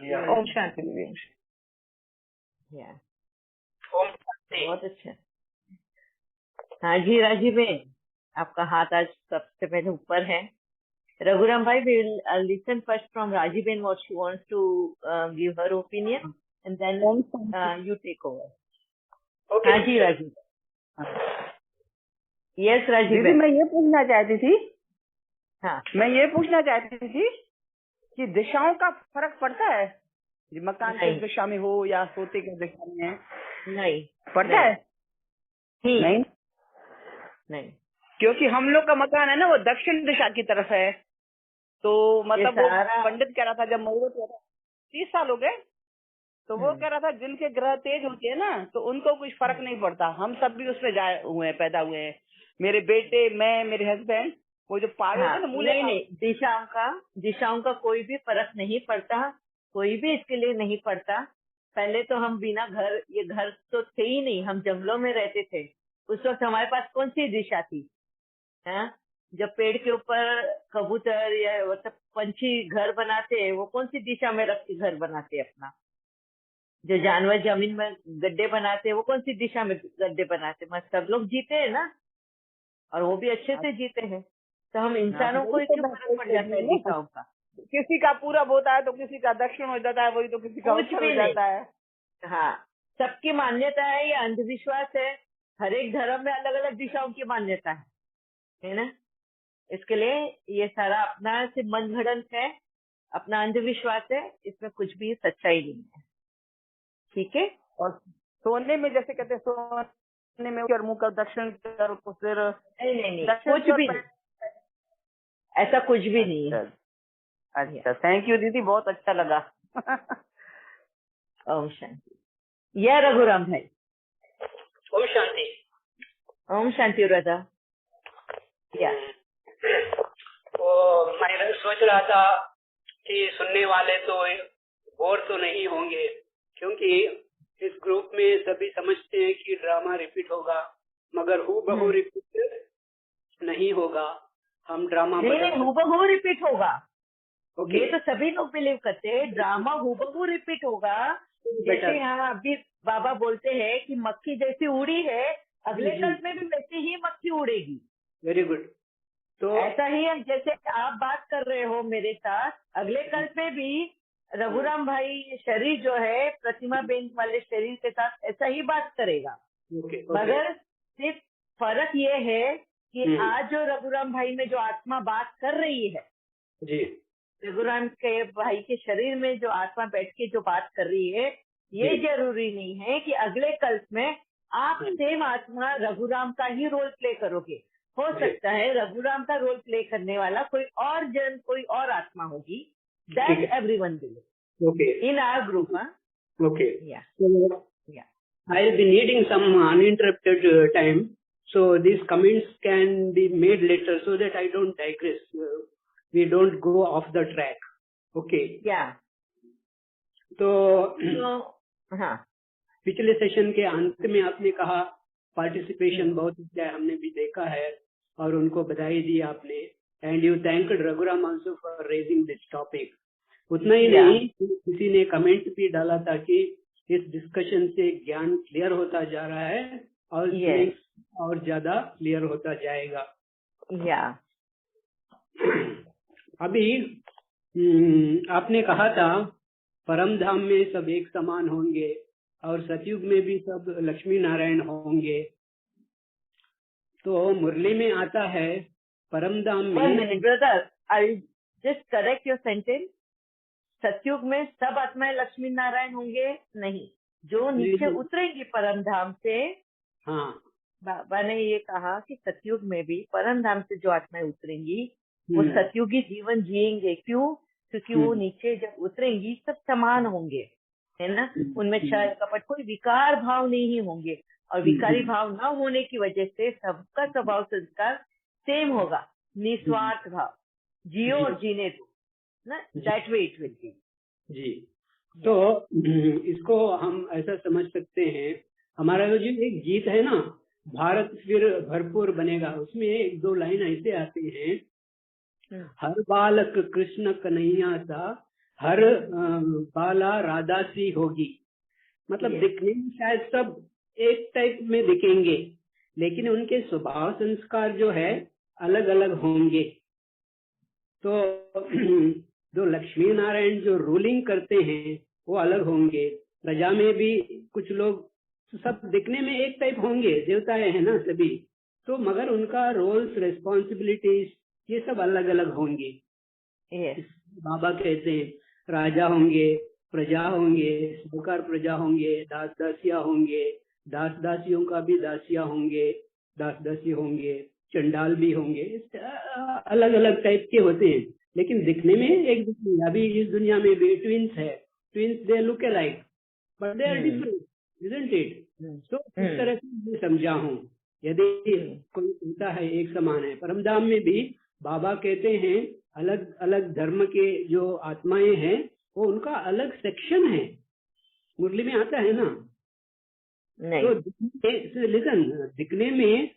ओम शांति दीदी। ओम शांति। बहुत अच्छा। हाँ जी राजीव बेन, आपका हाथ आज सबसे पहले ऊपर है। Raghuram bhai, we will listen first from Raji Ben what she wants to give her opinion, and then you take over. Okay. हाँ जी राजीव। यस राजीव दीदी Ben। मैं ये पूछना चाहती थी, हाँ मैं ये पूछना चाहती थी कि दिशाओं का फर्क पड़ता है, मकान किस दिशा में हो या सोते किस दिशा में है? नहीं पड़ता है? नहीं नहीं, क्योंकि हम लोग का मकान है ना वो दक्षिण दिशा की तरफ है, तो मतलब वो पंडित कह रहा था जब मुहूर्त हुआ था 30 साल हो गए, तो वो कह रहा था जिनके ग्रह तेज होते हैं ना तो उनको कुछ फर्क नहीं पड़ता। हम सब भी उसमें जाए हुए हैं, पैदा हुए हैं, मेरे बेटे, मैं, मेरे हस्बैंड, वो जो पावे हाँ, ना मूल्य। नहीं, दिशाओं का कोई भी फर्क नहीं पड़ता, कोई भी इसके लिए नहीं पड़ता। पहले तो हम बिना घर, ये घर तो थे ही नहीं, हम जंगलों में रहते थे। उस वक्त हमारे पास कौन सी दिशा थी? हाँ, जब पेड़ के ऊपर कबूतर या मतलब पंछी घर बनाते हैं, वो कौन सी दिशा में रख के घर बनाते हैं अपना? जो जानवर जमीन में गड्ढे बनाते हैं, वो कौन सी दिशा में गड्ढे बनाते हैं? सब लोग जीते हैं ना, और वो भी अच्छे से जीते हैं। तो हम इंसानों को क्यों फर्क पड़ जाता है दिशाओं का? किसी का पूरब होता है तो किसी का दक्षिण हो जाता है, वही तो किसी का उत्तर हो जाता है। हाँ, सबकी मान्यता है, ये अंधविश्वास है। हर एक धर्म में अलग अलग दिशाओं की मान्यता है ना। इसके लिए ये सारा अपना सिर्फ मनगढ़ंत है, अपना अंधविश्वास है, इसमें कुछ भी सच्चाई नहीं है। ठीक है। और सोने में जैसे कहते हैं, सोने में उत्तर मुख दक्षिण तो फिर नहीं, कुछ भी नहीं, ऐसा कुछ भी नहीं है। अच्छा, थैंक यू दीदी, बहुत अच्छा लगा। ओम शांति। या रघुराम भाई। ओम शांति। ओम शांति राधा। या तो मैं सोच रहा था कि सुनने वाले तो बोर तो नहीं होंगे, क्योंकि इस ग्रुप में सभी समझते हैं कि ड्रामा रिपीट होगा, मगर हूबहू रिपीट नहीं होगा। हम ड्रामा नहीं, हूबहू रिपीट होगा। ओके। ये तो सभी लोग बिलीव करते हैं, ड्रामा हूबहू रिपीट होगा। जैसे यहाँ अभी बाबा बोलते हैं कि मक्खी जैसी उड़ी है, अगले कल्प में भी वैसे ही मक्खी उड़ेगी। Very good. तो ऐसा ही है, जैसे आप बात कर रहे हो मेरे साथ, अगले कल्प में भी रघुराम भाई शरीर जो है प्रतिमा बेन वाले शरीर के साथ ऐसा ही बात करेगा। मगर सिर्फ फर्क ये है कि आज जो रघुराम भाई में जो आत्मा बात कर रही है जी, रघुराम के भाई के शरीर में जो आत्मा बैठ के जो बात कर रही है, ये जरूरी नहीं है कि अगले कल्प में आप सेम आत्मा रघुराम का ही रोल प्ले करोगे। हो सकता है रघुराम का रोल प्ले करने वाला कोई और आत्मा होगी। That everyone will. Okay. In our group. Okay. Yeah I will be needing some uninterrupted time, so these comments can be made later so that I don't digress. We don't go off the track. Okay. Yeah. तो हाँ, पिछले session के अंत में आपने कहा participation बहुत अच्छा है, हमने भी देखा है और उनको बधाई दी आपने, and you thanked Raghuram also for raising this topic. उतना ही नहीं, किसी ने कमेंट भी डाला था कि इस डिस्कशन से ज्ञान क्लियर होता जा रहा है और ज्यादा क्लियर होता जाएगा। अभी आपने कहा था परम धाम में सब एक समान होंगे और सतयुग में भी सब लक्ष्मी नारायण होंगे। तो मुरली में आता है परम धाम में। Brother, I just correct your sentence. सतयुग में सब आत्माएं लक्ष्मी नारायण होंगे नहीं, जो नीचे उतरेंगी परम धाम से। हाँ, बाबा ने ये कहा कि सतयुग में भी परम धाम से जो आत्माएं उतरेंगी वो सतयुगी जीवन जिएंगे। क्यों? क्योंकि वो नीचे जब उतरेंगी सब समान होंगे, है ना। उनमें क्षय कपट कोई विकार भाव नहीं होंगे, और विकारी भाव ना होने की वजह से सबका स्वभाव संस्कार सेम होगा, निस्वार्थ भाव, जियो और जीने दो ना, that way it will be. जी, तो इसको हम ऐसा समझ सकते हैं, हमारा जो एक गीत है ना, भारत फिर भरपूर बनेगा, उसमें एक दो लाइन ऐसे आती हैं, हर बालक कृष्ण कन्हैया सा, हर बाला राधा सी होगी, मतलब दिखने में शायद सब एक टाइप में दिखेंगे, लेकिन उनके स्वभाव संस्कार जो है अलग अलग होंगे। तो जो लक्ष्मी नारायण जो रूलिंग करते हैं वो अलग होंगे। प्रजा में भी कुछ लोग सब दिखने में एक टाइप होंगे, देवताएं हैं ना सभी, तो मगर उनका रोल्स रिस्पॉन्सिबिलिटीज ये सब अलग अलग होंगे। बाबा कहते हैं राजा होंगे, प्रजा होंगे, सरकार प्रजा होंगे, दास दासिया होंगे, दास दासियों का भी दासिया होंगे, दास दासी होंगे, चंडाल भी होंगे, अलग अलग टाइप के होते हैं, लेकिन दिखने में एक दूसरे। अभी इस दुनिया में भी ट्विंस है, twins they look alike but they are different, isn't it? तो इस तरह से मैं समझा हूँ। यदि कोई कहता है एक समान है, परमधाम में भी बाबा कहते हैं अलग अलग धर्म के जो आत्माएं हैं वो उनका अलग सेक्शन है, मुरली में आता है ना। नहीं। तो लिसन, दिखने में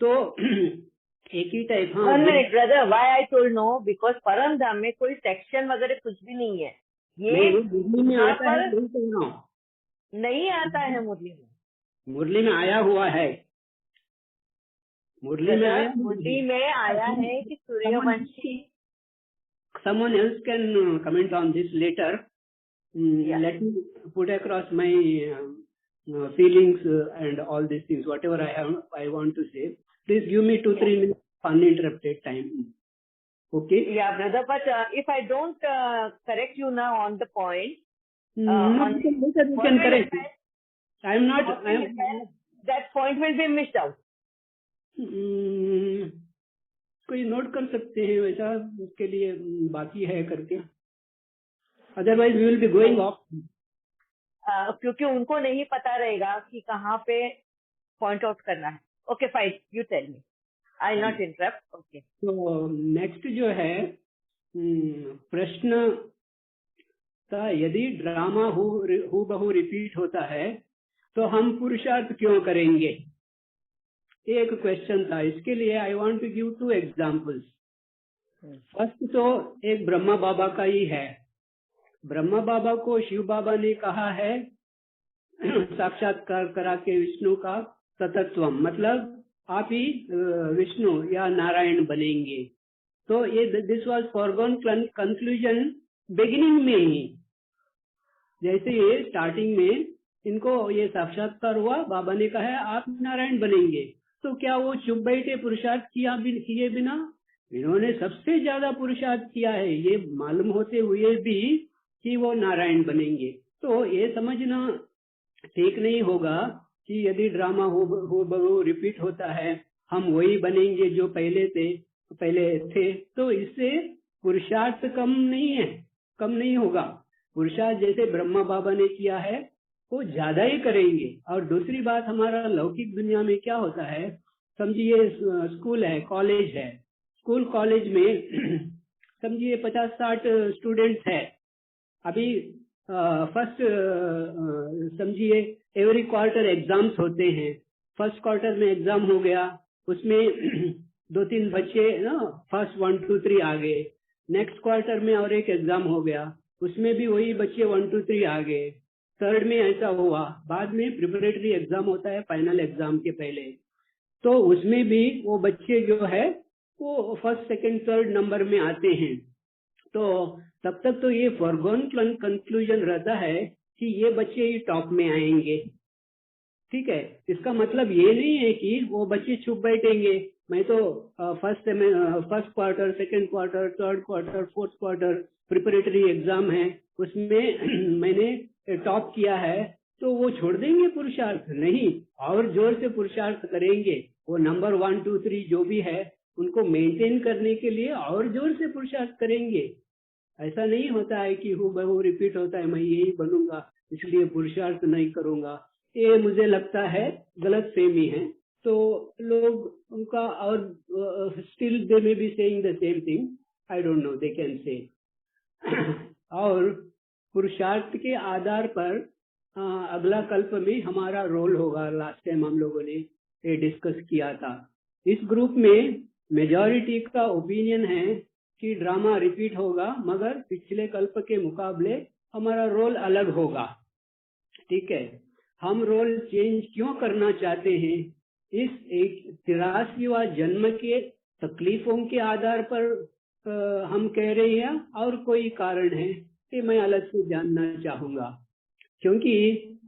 तो एक ही टाइप। हाँ brother, why I told no, because Paramdham में कोई सेक्शन वगैरह कुछ भी नहीं है। ये मुरली में आता है, नहीं आता है मुरली में। मुरली में आया हुआ है, मुरली में आया है कि Suryavanshi. Someone else can comment on this later. Let me put across my feelings and all these things, whatever I want to say. Please give me 2-3 minutes uninterrupted time. Okay? Yeah, brother, but if I don't correct you now on the point, you can correct. I am not. That point will be missed out. कोई note कर सकते हैं वैसा, उसके लिए बाकी है करके, otherwise we will be going off. क्योंकि उनको नहीं पता रहेगा कि कहाँ पे पॉइंट आउट करना है। Okay fine, you tell me, I not interrupt. Okay, तो नेक्स्ट जो है प्रश्न था, यदि ड्रामा हूबहू रिपीट होता है तो हम पुरुषार्थ क्यों करेंगे? एक क्वेश्चन था। इसके लिए I want to give 2 examples. First तो एक ब्रह्मा बाबा का ही है। ब्रह्मा बाबा को शिव बाबा ने कहा है साक्षात्कार करा के विष्णु का तत्वम, मतलब आप ही विष्णु या नारायण बनेंगे। तो ये this was foregone conclusion beginning में ही, जैसे ये स्टार्टिंग में इनको ये साक्षात्कार हुआ, बाबा ने कहा है आप नारायण बनेंगे। तो क्या वो चुप बैठे पुरुषार्थ किए बिना? इन्होंने सबसे ज्यादा पुरुषार्थ किया है, ये मालूम होते हुए भी कि वो नारायण बनेंगे। तो ये समझना ठीक नहीं होगा कि यदि ड्रामा हो रिपीट होता है हम वही बनेंगे जो पहले थे, तो इससे पुरुषार्थ कम नहीं होगा। पुरुषार्थ जैसे ब्रह्मा बाबा ने किया है वो ज्यादा ही करेंगे। और दूसरी बात, हमारा लौकिक दुनिया में क्या होता है, समझिए स्कूल है, कॉलेज है, स्कूल कॉलेज में समझिए 50-60 स्टूडेंट्स है। अभी फर्स्ट समझिए एवरी क्वार्टर एग्जाम्स होते हैं। फर्स्ट क्वार्टर में एग्जाम हो गया, उसमें 2-3 बच्चे ना फर्स्ट 1, 2, 3 आ गए। नेक्स्ट क्वार्टर में और एक एग्जाम हो गया, उसमें भी वही बच्चे 1, 2, 3 आ गए। थर्ड में ऐसा हुआ। बाद में प्रिपरेटरी एग्जाम होता है फाइनल एग्जाम के पहले, तो उसमें भी वो बच्चे जो है वो फर्स्ट, सेकंड, थर्ड नंबर में आते हैं। तो तब तक तो ये फॉरगॉन कंक्लूजन रहता है कि ये बच्चे ही टॉप में आएंगे। ठीक है, इसका मतलब ये नहीं है कि वो बच्चे चुप बैठेंगे, मैं तो first quarter, second quarter, third quarter, fourth quarter preparatory exam है उसमें मैंने टॉप किया है, तो वो छोड़ देंगे पुरुषार्थ? नहीं, और जोर से पुरुषार्थ करेंगे। वो नंबर 1, 2, 3 जो भी है उनको मेंटेन करने के लिए और जोर से पुरुषार्थ करेंगे। ऐसा नहीं होता है कि हूबहू रिपीट होता है मैं यही बनूंगा इसलिए पुरुषार्थ नहीं करूंगा। ये मुझे लगता है गलत फहमी है। तो लोग उनका, और still they may be saying the same thing, I don't know, they can say. और पुरुषार्थ के आधार पर अगला कल्प में हमारा रोल होगा। लास्ट टाइम हम लोगों ने ये डिस्कस किया था। इस ग्रुप में मेजॉरिटी का ओपिनियन है कि ड्रामा रिपीट होगा मगर पिछले कल्प के मुकाबले हमारा रोल अलग होगा। ठीक है, हम रोल चेंज क्यों करना चाहते हैं? इस 83वां जन्म के तकलीफों के आधार पर हम कह रहे हैं और कोई कारण है, ये मैं अलग से जानना चाहूंगा। क्योंकि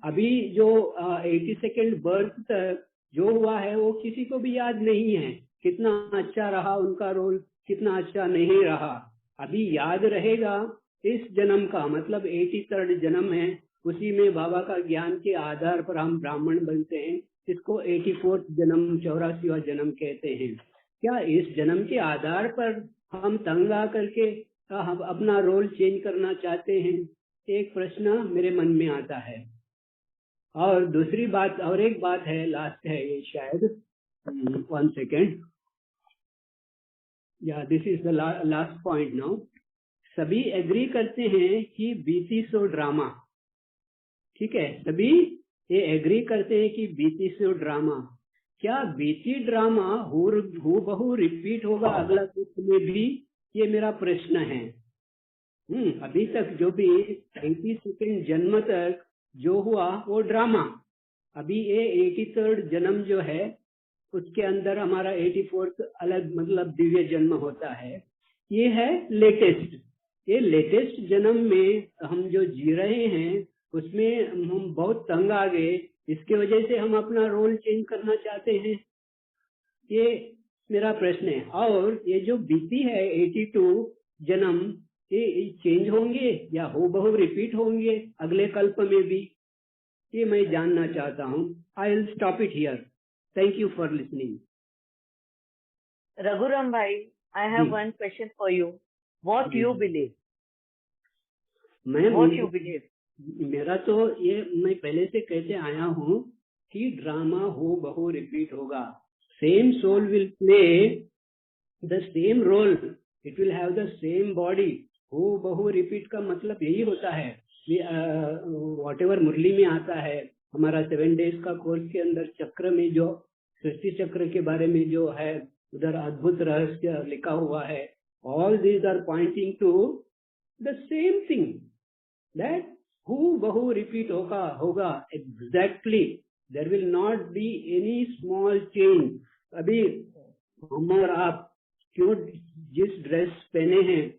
अभी जो 82nd बर्थ तक जो हुआ है वो किसी को भी याद नहीं है, कितना अच्छा रहा उनका रोल, कितना अच्छा नहीं रहा। अभी याद रहेगा इस जन्म का, मतलब 83rd जन्म है, उसी में बाबा का ज्ञान के आधार पर हम ब्राह्मण बनते हैं। इसको 84th जन्म, 84वां जन्म कहते हैं। क्या इस जन्म के आधार पर हम तंग आ करके हम अपना रोल चेंज करना चाहते हैं? एक प्रश्न मेरे मन में आता है। और दूसरी बात, और एक बात है, लास्ट है ये शायद, 1 सेकेंड, या this is the last point now. सभी एग्री करते हैं कि बीती सो ड्रामा, ठीक है, सभी ये एग्री करते हैं कि बीती सो ड्रामा। क्या बीती ड्रामा हूबहू रिपीट होगा अगला कुछ में भी? ये मेरा प्रश्न है। अभी तक जो भी 82nd जन्म तक जो हुआ वो ड्रामा, अभी ये 83rd जन्म जो है उसके अंदर हमारा 84th अलग, मतलब दिव्य जन्म होता है। ये है लेटेस्ट। ये लेटेस्ट जन्म में हम जो जी रहे हैं उसमें हम बहुत तंग आ गए, इसके वजह से हम अपना रोल चेंज करना चाहते हैं। ये मेरा प्रश्न है। और ये जो बीती है 82 जन्म, ये चेंज होंगे या हूबहू रिपीट होंगे अगले कल्प में भी? ये मैं जानना चाहता हूँ। I will stop it here. Thank you for listening. Raghuram भाई, I have one question for you. What you believe? What you believe? मेरा तो ये, मैं पहले से कहते आया हूँ कि ड्रामा हूबहू रिपीट होगा। Same soul will play the same role, it will have the same body. हूबहू रिपीट का मतलब यही होता है। व्हाटएवर मुरली में आता है, हमारा 7 days का कोर्स के अंदर चक्र में जो सृष्टि चक्र के बारे में जो है उधर अद्भुत रहस्य लिखा हुआ है। All these are pointing to the same thing, that हूबहू रिपीट होगा exactly. There will not be any small change. अभी हम और आप क्यों जिस ड्रेस पहने हैं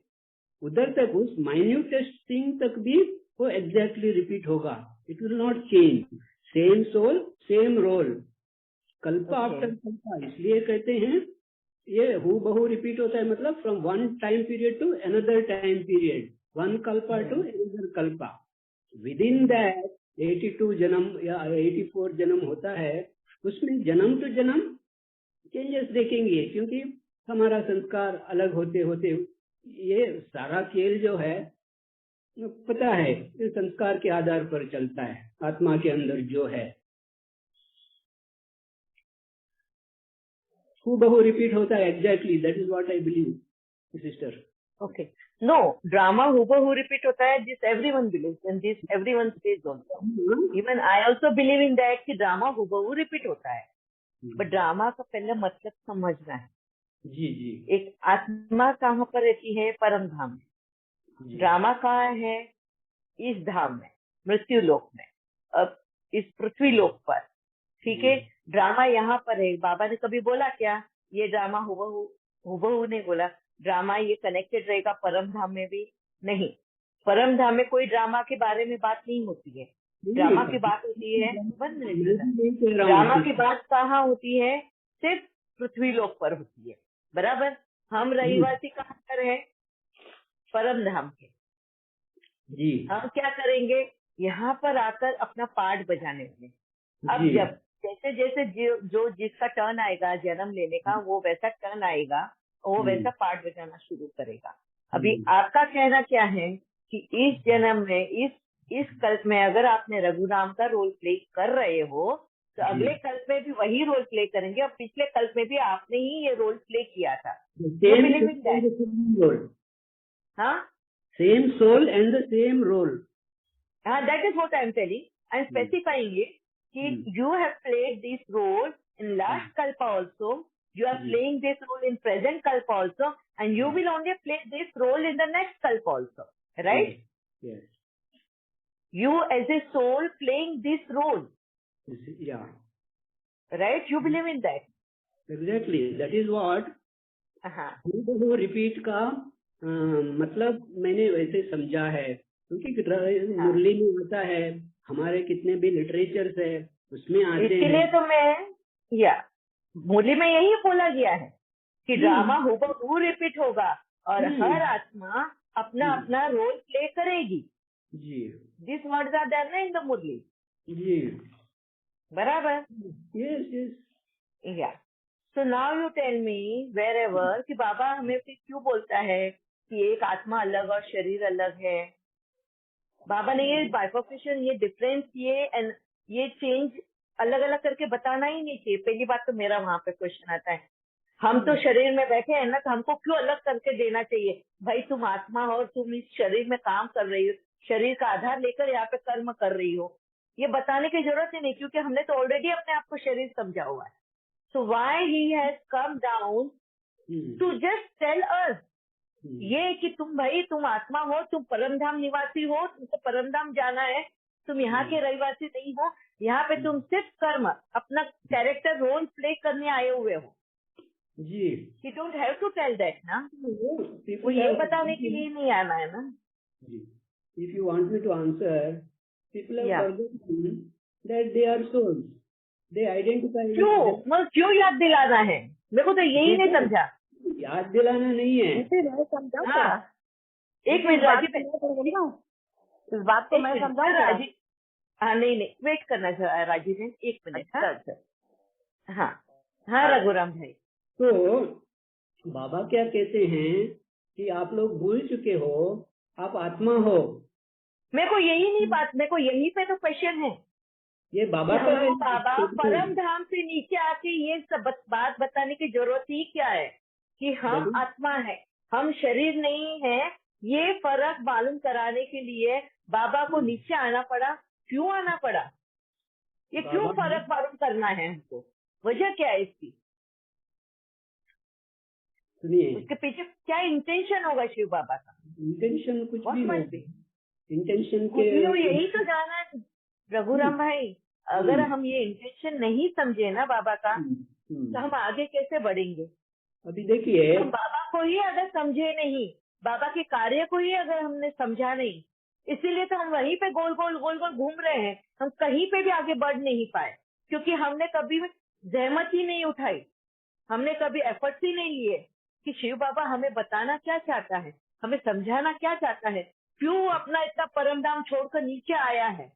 उधर तक, उस माइन्यूटेस्ट थिंग तक भी वो एग्जैक्टली रिपीट होगा। It will not change. Same soul same role, kalpa after kalpa. इसलिए कहते हैं ये हूबहू रिपीट होता है, मतलब from one time period to another time period, one kalpa to another kalpa. Within that 82 जन्म या 84 जन्म होता है, उसमें जन्म टू जन्म चेंजेस देखेंगे, क्योंकि हमारा संस्कार अलग होते होते ये सारा खेल जो है पता है, ये संस्कार के आधार पर चलता है, आत्मा के अंदर जो है हूबहू रिपीट होता है exactly. That is what I believe sister. Okay, no, drama हूबहू रिपीट होता है, this everyone believes and this everyone says also. Even I also believe in that कि ड्रामा हूबहू रिपीट होता है। बट ड्रामा का पहले मतलब समझना है। जी जी। एक आत्मा कहाँ पर रहती है? परम धाम में। ड्रामा कहाँ है? इस धाम में, मृत्यु लोक में, अब इस पृथ्वी लोक पर। ठीक है, ड्रामा यहाँ पर है। बाबा ने कभी बोला क्या ये ड्रामा हूबहू नहीं बोला। ड्रामा ये कनेक्टेड रहेगा परम धाम में भी? नहीं, परम धाम में कोई ड्रामा के बारे में बात नहीं होती है। ड्रामा की बात होती है, ड्रामा की बात कहाँ होती है? सिर्फ पृथ्वी लोक पर होती है, बराबर। हम रहिवासी कहाँ पर है? परम धाम के जी। हम क्या करेंगे? यहाँ पर आकर अपना पार्ट बजाने वाले। अब जब जैसे जैसे जो जिसका टर्न आएगा जन्म लेने का, वो वैसा टर्न आएगा, वो वैसा पार्ट बजाना शुरू करेगा। अभी आपका कहना क्या है कि इस जन्म में, इस कल्प में अगर आपने रघुराम का रोल प्ले कर रहे हो तो अगले कल्प में भी वही रोल प्ले करेंगे, और पिछले कल्प में भी आपने ही ये रोल प्ले किया था। हाँ, same soul and the same role. That is what I am telling. I am specifying it कि you have played this role in last kalpa also. You are playing this role in present kalp also, and you will only play this role in the next kalp also, right? Yes. You as a soul playing this role, Yeah. right? You believe in that? Exactly. That is what repeat का मतलब मैंने वैसे समझा है, क्योंकि मुरली में होता है, हमारे कितने भी लिटरेचर्स है उसमें आते हैं। इसके लिए तो मैं मुरली में यही बोला गया है कि ड्रामा हूबहू रिपीट होगा और हर आत्मा अपना अपना रोल प्ले करेगी जी। दिस वर्ड्स आर देयर ना इन द मुरली जी, बराबर। Yes yes. या so now you tell me wherever कि बाबा हमें फिर क्यों बोलता है कि एक आत्मा अलग और शरीर अलग है। बाबा ने ये बाइफर्केशन, ये डिफरेंस, ये चेंज अलग अलग करके बताना ही नहीं चाहिए। पहली बात तो मेरा वहां पे क्वेश्चन आता है, हम तो शरीर में बैठे हैं ना, तो हमको क्यों अलग करके देना चाहिए? भाई तुम आत्मा हो और तुम इस शरीर में काम कर रही हो, शरीर का आधार लेकर यहाँ पे कर्म कर रही हो, ये बताने की जरूरत ही नहीं, क्योंकि हमने तो ऑलरेडी अपने आप को शरीर समझा हुआ है। So why he has come down to just tell us ये कि तुम आत्मा हो, तुम परमधाम निवासी हो, तुमको परमधाम जाना है, तुम यहाँ के रहवासी नहीं हो, यहाँ पे तुम सिर्फ कर्म अपना कैरेक्टर रोल प्ले करने आए हुए हो जी। You don't have to tell that ना, वो ये बताने के लिए नहीं आना है ना जी। If you want me to answer, people have forgotten that they are souls, they identify. क्यों याद दिलाना है? मेरे को तो यही नहीं समझा। याद दिलाना नहीं है, एक मिनट राजीव, इस बात को मैं समझाऊं राजीव? हाँ नहीं वेट करना चाहिए राजीव जी, एक मिनट। हाँ रघुराम भाई। तो बाबा क्या कहते हैं कि आप लोग भूल चुके हो, आप आत्मा हो। मेरे को यही नहीं बात, मेरे को यही पे तो क्वेश्चन है। ये बाबा का है। बाबा परम धाम से नीचे आके ये सब बात बताने की जरूरत ही क्या है कि हम आत्मा है, हम शरीर नहीं है। ये फर्क मालूम कराने के लिए बाबा को नीचे आना पड़ा। क्यों आना पड़ा? ये क्यों फर्क मालूम करना है हमको? वजह क्या है इसकी? सुनिए, उसके पीछे क्या इंटेंशन होगा शिव बाबा का? इंटेंशन कुछ भी हो, इंटेंशन के यही तो जाना है रघुराम भाई। अगर हम ये इंटेंशन नहीं समझे ना बाबा का, तो हम आगे कैसे बढ़ेंगे? अभी देखिए, हम बाबा को ही अगर समझे नहीं, बाबा के कार्य को ही अगर हमने समझा नहीं, इसीलिए तो हम वहीं पे गोल गोल घूम रहे हैं। हम कहीं पे भी आगे बढ़ नहीं पाए, क्योंकि हमने कभी जहमत ही नहीं उठाई, हमने कभी एफर्ट्स ही नहीं लिए कि शिव बाबा हमें बताना क्या चाहता है, हमें समझाना क्या चाहता है, क्यों अपना इतना परमधाम छोड़कर नीचे आया है,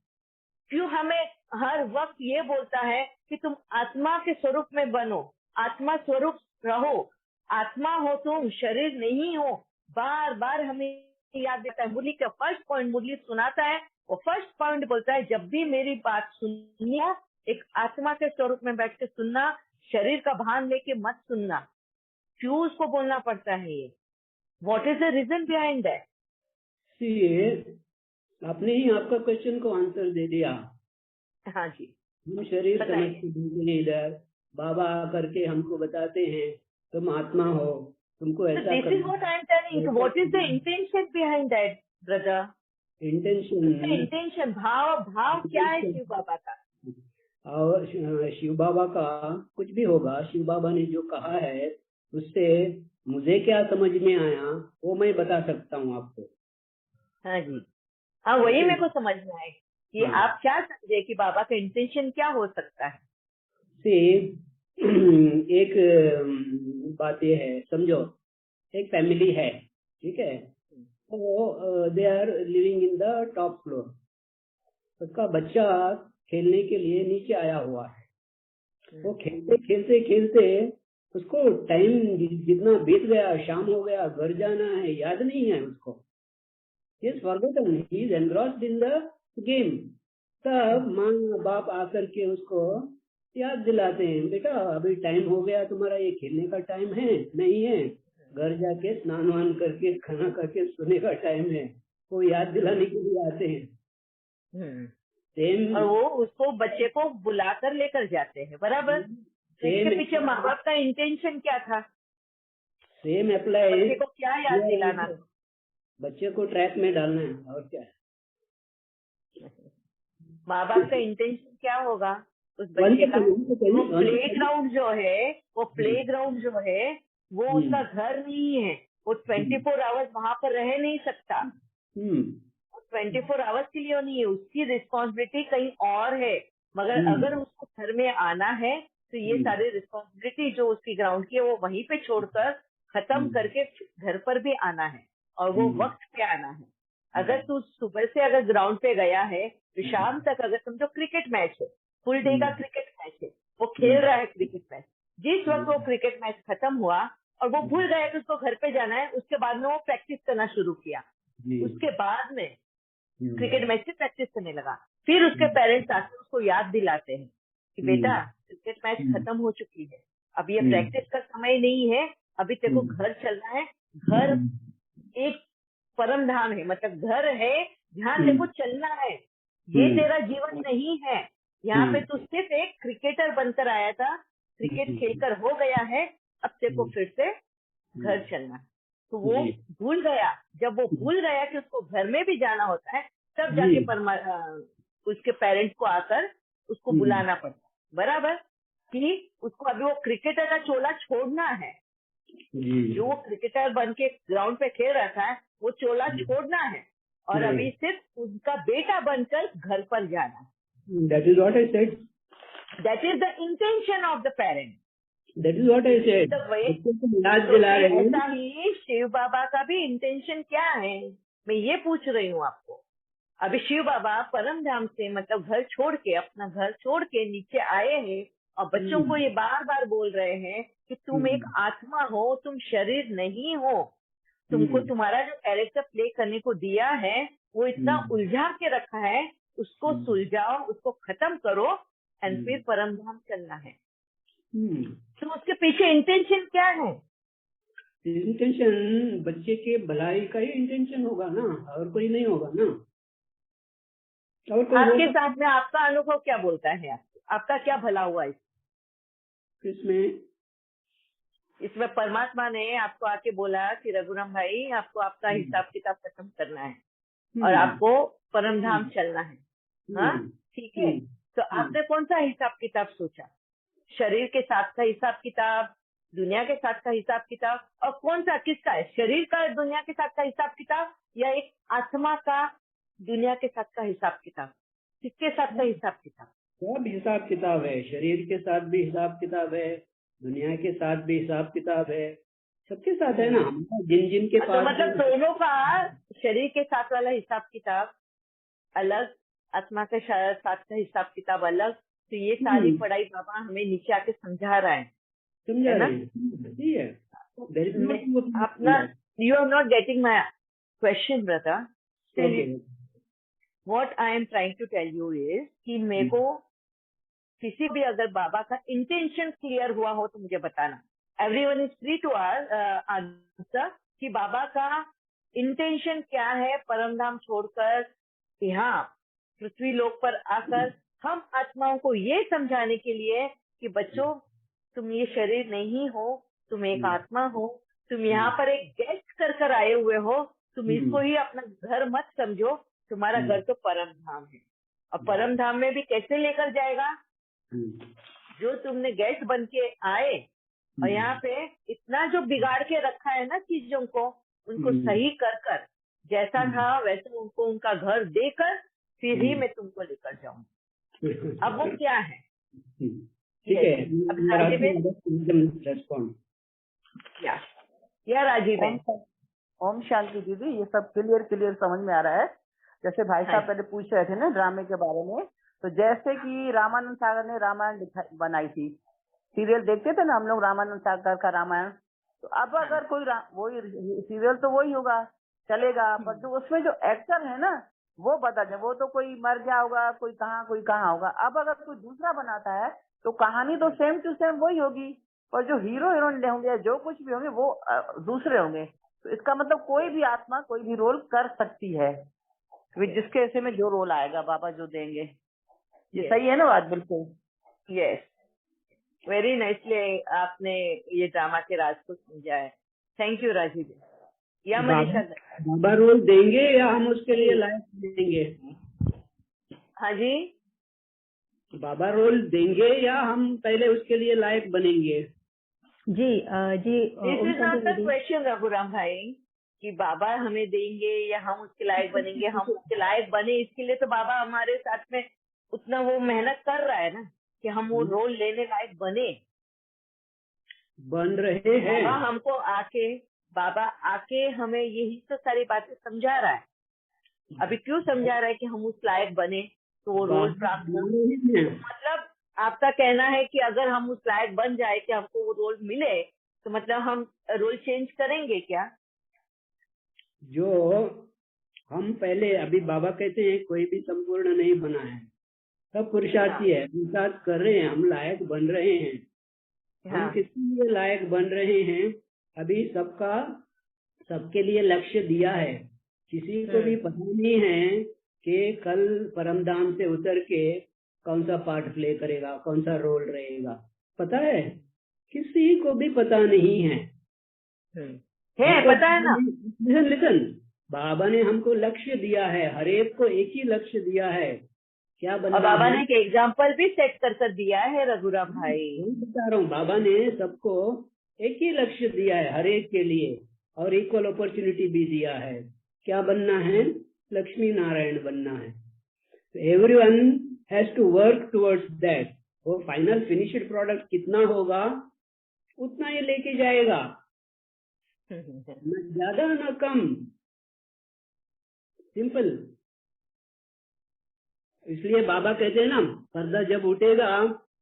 क्यों हमें हर वक्त ये बोलता है कि तुम आत्मा के स्वरूप में बनो, आत्मा स्वरूप रहो, आत्मा हो तुम, शरीर नहीं हो। बार बार हमें याद देता है। मुरली का फर्स्ट पॉइंट मुरली सुनाता है, वो फर्स्ट पॉइंट बोलता है, जब भी मेरी बात सुननी हो एक आत्मा के स्वरूप में बैठ के सुनना, शरीर का भान लेके मत सुनना। क्यों उसको बोलना पड़ता है ये? What is the reason behind that? आपने ही आपका क्वेश्चन को आंसर दे दिया। हाँ जी, हम शरीर समझ के भेजे इधर, बाबा करके हमको बताते हैं तुम आत्मा हो, तुमको ऐसा this is what I am telling. What is the intention behind that brother? Intention भाव क्या है शिव बाबा का? और शिव बाबा का कुछ भी होगा, शिव बाबा ने जो कहा है उससे मुझे क्या समझ में आया वो मैं बता सकता हूँ आपको। हाँ जी, हाँ वही मेरे को समझ में आए कि आप क्या समझे कि बाबा का इंटेंशन क्या हो सकता है। एक बात ये है, समझो एक फैमिली है, ठीक है, तो they are living in the top floor. उसका बच्चा खेलने के लिए नीचे आया हुआ है। वो खेलते खेलते खेलते उसको टाइम जितना बीत गया, शाम हो गया, घर जाना है, याद नहीं है उसको। He is forgotten, he is engrossed in the game। तब माँ बाप आकर के उसको याद दिलाते हैं, बेटा अभी टाइम हो गया तुम्हारा, ये खेलने का टाइम है नहीं है, घर जाके स्नान वान करके खाना करके सोने का टाइम है। वो याद दिलाने के लिए आते हैं। और वो उसको बच्चे को बुलाकर लेकर जाते हैं, बराबर। इसके पीछे माँ बाप का इंटेंशन क्या था? Same apply. बच्चे को क्या याद दिलाना था? बच्चे को ट्रैक में डालना है, और क्या है। माँ बाप का इंटेंशन क्या होगा उस बच्चे का? वो प्लेग्राउंड जो है, वो प्लेग्राउंड जो है वो उसका घर नहीं है। वो 24 आवर्स वहां पर रह नहीं सकता। 24 आवर्स के लिए नहीं है, उसकी रिस्पॉन्सिबिलिटी कहीं और है। मगर अगर उसको घर में आना है तो ये सारी रिस्पॉन्सिबिलिटी जो उसकी ग्राउंड की है वो वहीं पे छोड़कर खत्म करके घर पर भी आना है, और वो वक्त पे आना है। अगर तू सुबह से अगर ग्राउंड पे गया है तो शाम तक, अगर समझो क्रिकेट मैच है, फुल डे का क्रिकेट मैच है, वो खेल रहा है क्रिकेट मैच, जिस वक्त वो क्रिकेट मैच खत्म हुआ और वो भूल गया कि उसको घर पे जाना है, उसके बाद में वो प्रैक्टिस करना शुरू किया। उसके बाद में क्रिकेट मैच की प्रैक्टिस करने लगा। फिर उसके पेरेंट्स आके उसको याद दिलाते हैं कि बेटा क्रिकेट मैच खत्म हो चुकी है, अब ये प्रैक्टिस का समय नहीं है, अभी तेरे को घर चलना है। घर एक परम धाम है, मतलब घर है जहाँ तेरे को चलना है। ये तेरा जीवन नहीं है। यहाँ पे तू सिर्फ एक क्रिकेटर बनकर आया था, क्रिकेट खेलकर हो गया है, अब तेरे को फिर से घर चलना है। तो वो भूल गया। जब वो भूल गया कि उसको घर में भी जाना होता है, तब जाके उसके पेरेंट्स को आकर उसको बुलाना पड़ता है, बराबर, कि उसको अभी वो क्रिकेटर का चोला छोड़ना है। जो वो क्रिकेटर बन के ग्राउंड पे खेल रहा था वो चोला छोड़ना है, और अभी सिर्फ उसका बेटा बनकर घर पर जाना। That is what I said. That is the intention of the parent. That is what I said. ऐसा ही शिव बाबा का भी इंटेंशन क्या है, मैं ये पूछ रही हूँ आपको। अभी शिव बाबा परम धाम से, मतलब घर छोड़ के, अपना घर छोड़ के नीचे आए हैं, और बच्चों को ये बार बार बोल रहे हैं कि तुम एक आत्मा हो, तुम शरीर नहीं हो। तुमको तुम्हारा जो कैरेक्टर प्ले करने को दिया है वो इतना उलझा के रखा है, उसको सुलझाओ, उसको खत्म करो, एंड फिर परम धाम चलना है। तो उसके पीछे इंटेंशन क्या है? इंटेंशन बच्चे के भलाई का ही इंटेंशन होगा ना, और कोई नहीं होगा ना। और आपके साथ में आपका अनुभव क्या बोलता है? आपका क्या भला हुआ इसमें परमात्मा ने आपको आके बोला कि रघुराम भाई, आपको आपका हिसाब किताब खत्म करना है और आपको परम धाम चलना है। हाँ, ठीक है। तो आपने कौन सा हिसाब किताब सोचा? शरीर के साथ का हिसाब किताब, दुनिया के साथ का हिसाब किताब, और कौन सा किसका है? शरीर का दुनिया के साथ का हिसाब किताब, या एक आत्मा का दुनिया के साथ का हिसाब किताब? किसके साथ का हिसाब किताब? सब हिसाब किताब है। शरीर के साथ भी हिसाब किताब है, दुनिया के साथ भी हिसाब किताब है, सबके साथ है ना। जिन के पास, मतलब दोनों का, शरीर के साथ वाला हिसाब किताब अलग, आत्मा के साथ का हिसाब किताब अलग। तो ये सारी पढ़ाई बाबा हमें नीचे आके समझा रहा है, समझा ना? अपना, you are not getting my question brother. What I am trying to tell you is कि मेरे को किसी भी, अगर बाबा का इंटेंशन क्लियर हुआ हो तो मुझे बताना। Everyone is free to answer कि बाबा का इंटेंशन क्या है परम धाम छोड़कर यहाँ पृथ्वी लोक पर आकर हम आत्माओं को ये समझाने के लिए कि बच्चों, तुम ये शरीर नहीं हो, तुम एक आत्मा हो, तुम यहाँ पर एक गेस्ट कर आए हुए हो, तुम इसको ही अपना घर मत समझो, तुम्हारा घर तो परम धाम है। और परम धाम में भी कैसे लेकर जाएगा? जो तुमने गेस्ट बन के आए और यहाँ पे इतना जो बिगाड़ के रखा है ना चीजों को, उनको सही कर जैसा था वैसे उनको उनका घर देकर फिर ही मैं तुमको लेकर जाऊंगी। अब वो क्या है? ठीक है। अब राजीव या राजीव है। ओम शांति दीदी, ये सब क्लियर समझ में आ रहा है। जैसे भाई साहब पहले पूछ रहे थे ना ड्रामे के बारे में, तो जैसे कि रामानंद सागर ने रामायण बनाई थी, सीरियल देखते थे ना हम लोग रामानंद सागर का रामायण। तो अब अगर कोई वही सीरियल तो वही होगा, चलेगा, पर जो उसमें जो एक्टर है ना वो बदल जाए। वो तो कोई मर गया होगा, कोई कहाँ होगा। अब अगर कोई दूसरा बनाता है तो कहानी तो सेम टू सेम वही होगी, पर जो हीरो हीरोइन होंगे, जो कुछ भी होंगे, वो दूसरे होंगे। तो इसका मतलब कोई भी आत्मा कोई भी रोल कर सकती है, जिसके ऐसे में जो रोल आएगा बाबा जो देंगे। ये सही है ना बात? बिल्कुल, यस। वेरी नाइसली आपने ये ड्रामा के राज को समझा है। थैंक यू राजीव जी। या मनीषा बाबा रोल देंगे या हम उसके लिए लायक देंगे? हाँ जी, बाबा रोल देंगे या हम पहले उसके लिए लायक बनेंगे? जी जी this is not the question Raghuram भाई कि बाबा हमें देंगे या हम उसके लायक बनेंगे। हम उसके लायक बने इसके लिए तो बाबा हमारे साथ में उतना वो मेहनत कर रहा है ना कि हम वो रोल लेने लायक बन रहे हैं। बाबा आके हमें यही तो सारी बातें समझा रहा है। अभी क्यों समझा रहा है कि हम उस लायक बने तो वो रोल प्राप्त हो। मतलब आपका कहना है कि अगर हम उस लायक बन जाए कि हमको वो रोल मिले तो मतलब हम रोल चेंज करेंगे क्या? जो हम पहले अभी बाबा कहते हैं कोई भी संपूर्ण नहीं बना है, सब पुरुषार्थी है, पुरुषार्थ कर रहे हैं, हम लायक बन रहे हैं। हम किसके लिए लायक बन रहे हैं? अभी सबके लिए लक्ष्य दिया है। किसी को भी पता नहीं है कि कल परमधाम से उतर के कौन सा पार्ट प्ले करेगा, कौन सा रोल रहेगा, पता है? किसी को भी पता नहीं है। पता है ना। लिसन, बाबा ने हमको लक्ष्य दिया है, हर एक को एक ही लक्ष्य दिया है। क्या बनना है? बाबा ने एक एग्जाम्पल भी सेट कर दिया है रघुराम भाई। बता रहा हूँ, बाबा ने सबको एक ही लक्ष्य दिया है, हर एक के लिए, और इक्वल अपॉर्चुनिटी भी दिया है। क्या बनना है? लक्ष्मी नारायण बनना है। Everyone has to work towards that. वो फाइनल फिनिश्ड प्रोडक्ट कितना होगा उतना ये लेके जाएगा, न ज्यादा न कम। सिंपल। इसलिए बाबा कहते हैं ना, पर्दा जब उठेगा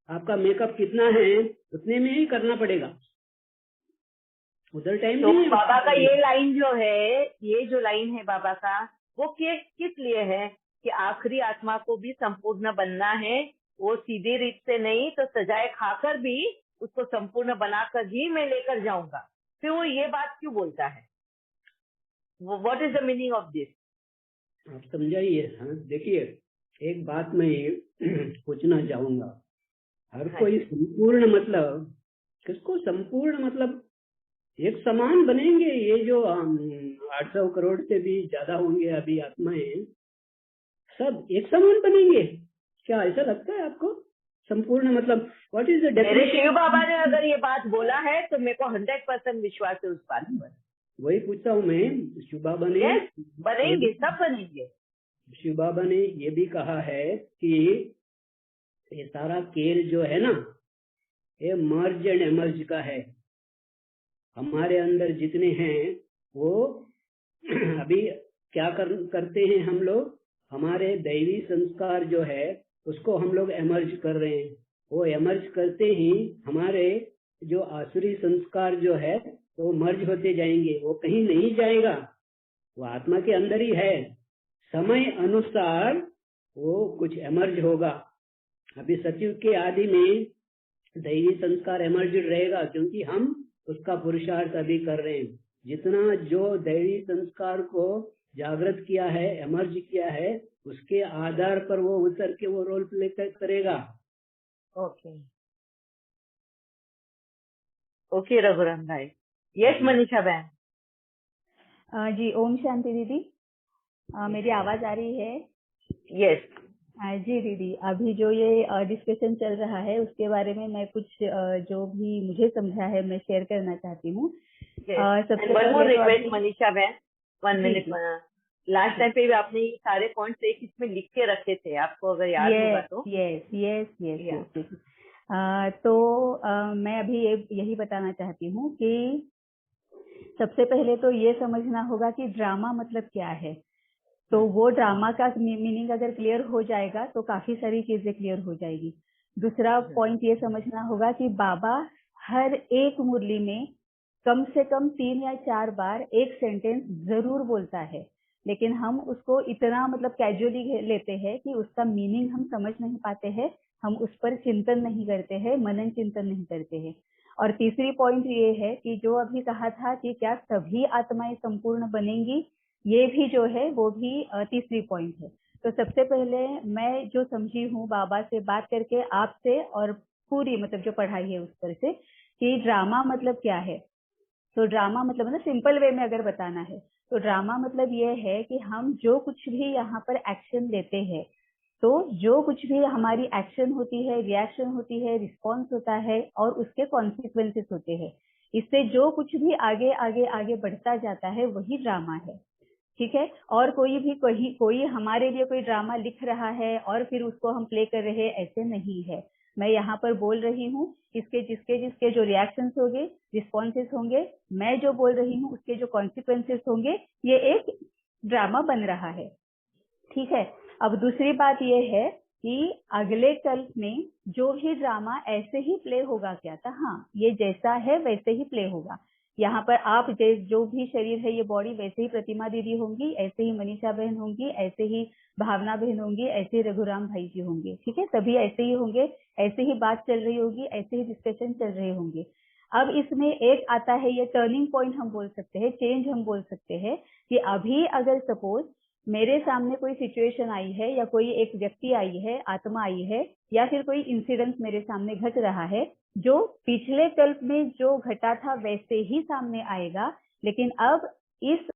आपका मेकअप कितना है उतने में ही करना पड़ेगा, उधर टाइम तो नहीं है। बाबा का ये लाइन जो है, ये जो लाइन है बाबा का, वो किस लिए है कि आखिरी आत्मा को भी संपूर्ण बनना है। वो सीधी रीत से नहीं तो सजाए खाकर भी उसको संपूर्ण बनाकर ही मैं लेकर जाऊंगा। फिर वो ये बात क्यों बोलता है? What is the meaning of this? आप समझाइए। हाँ, देखिए एक बात मैं पूछना चाहूंगा। हर कोई संपूर्ण मतलब, किसको संपूर्ण मतलब? एक समान बनेंगे। ये जो 800 करोड़ से भी ज्यादा होंगे अभी आत्माएं, सब एक समान बनेंगे क्या? ऐसा लगता है आपको? संपूर्ण मतलब what is the definition? Shiv Baba ने अगर ये बात बोला है तो मेरे को 100% विश्वास है उस बात पर। वही पूछता हूँ मैं। शिव बाबा ने बनेंगे, सब बनेंगे। शिव बाबा ने ये भी कहा है कि ये सारा खेल जो है ना, ये मर्ज एंड एमर्ज का है। हमारे अंदर जितने हैं वो अभी क्या करते हैं हम लोग? हमारे दैवी संस्कार जो है उसको हम लोग एमर्ज कर रहे हैं। वो एमर्ज करते ही हमारे जो आसुरी संस्कार जो है वो मर्ज होते जाएंगे। वो कहीं नहीं जाएगा, वो आत्मा के अंदर ही है। समय अनुसार वो कुछ एमर्ज होगा। अभी सचिव के आदि में दैवी संस्कार एमर्ज रहेगा, क्योंकि हम उसका पुरुषार्थ अभी कर रहे हैं। जितना जो दैवी संस्कार को जागृत किया है, एमर्ज किया है, उसके आधार पर वो उतर के वो रोल प्ले करेगा। ओके रघुराम भाई। यस मनीषा बहन। जी ओम शांति दीदी। मेरी आवाज आ रही है? यस जी दीदी, अभी जो ये डिस्कशन चल रहा है उसके बारे में मैं कुछ जो भी मुझे समझा है मैं शेयर करना चाहती हूँ। सबसे पहले रिक्वेस्ट मनीषा बहन, 1 मिनट। लास्ट टाइम पे भी आपने ये सारे पॉइंट्स एक इसमें लिख के रखे थे, आपको अगर याद होगा तो। यस। तो मैं अभी यही बताना चाहती हूँ कि सबसे पहले तो ये समझना होगा कि ड्रामा मतलब क्या है। तो वो ड्रामा का मीनिंग अगर क्लियर हो जाएगा तो काफी सारी चीजें क्लियर हो जाएगी। दूसरा पॉइंट ये समझना होगा कि बाबा हर एक मुरली में कम से कम 3 या 4 बार एक सेंटेंस जरूर बोलता है, लेकिन हम उसको इतना मतलब कैजुअली लेते हैं कि उसका मीनिंग हम समझ नहीं पाते हैं, हम उस पर चिंतन नहीं करते हैं, मनन चिंतन नहीं करते हैं। और तीसरी पॉइंट ये है कि जो अभी कहा था कि क्या सभी आत्माएं संपूर्ण बनेंगी, ये भी जो है वो भी तीसरी पॉइंट है। तो सबसे पहले मैं जो समझी हूँ बाबा से बात करके, आपसे और पूरी मतलब जो पढ़ाई है उस पर से कि ड्रामा मतलब क्या है। तो ड्रामा मतलब सिंपल वे में अगर बताना है तो ड्रामा मतलब ये है कि हम जो कुछ भी यहाँ पर एक्शन लेते हैं, तो जो कुछ भी हमारी एक्शन होती है, रिएक्शन होती है, रिस्पॉन्स होता है और उसके कॉन्सिक्वेंसेस होते हैं, इससे जो कुछ भी आगे आगे आगे बढ़ता जाता है वही ड्रामा है। ठीक है। और कोई हमारे लिए कोई ड्रामा लिख रहा है और फिर उसको हम प्ले कर रहे हैं, ऐसे नहीं है। मैं यहाँ पर बोल रही हूँ इसके जिसके जो रिएक्शंस होंगे, रिस्पॉन्सेस होंगे, मैं जो बोल रही हूँ उसके जो कॉन्सिक्वेंसेस होंगे, ये एक ड्रामा बन रहा है। ठीक है। अब दूसरी बात ये है कि अगले कल में जो भी ड्रामा ऐसे ही प्ले होगा क्या था, हाँ, ये जैसा है वैसे ही प्ले होगा। यहाँ पर आप जो भी शरीर है, ये बॉडी, वैसे ही प्रतिमा दीदी होंगी, ऐसे ही मनीषा बहन होंगी, ऐसे ही भावना बहन होंगी, ऐसे ही रघुराम भाई जी होंगे। ठीक है, सभी ऐसे ही होंगे, ऐसे ही बात चल रही होगी, ऐसे ही डिस्कशन चल रहे होंगे। अब इसमें एक आता है ये टर्निंग पॉइंट हम बोल सकते हैं, चेंज हम बोल सकते हैं कि अभी अगर सपोज मेरे सामने कोई सिचुएशन आई है या कोई एक व्यक्ति आई है, आत्मा आई है, या फिर कोई इंसिडेंट मेरे सामने घट रहा है, जो पिछले कल्प में जो घटा था वैसे ही सामने आएगा, लेकिन अब इस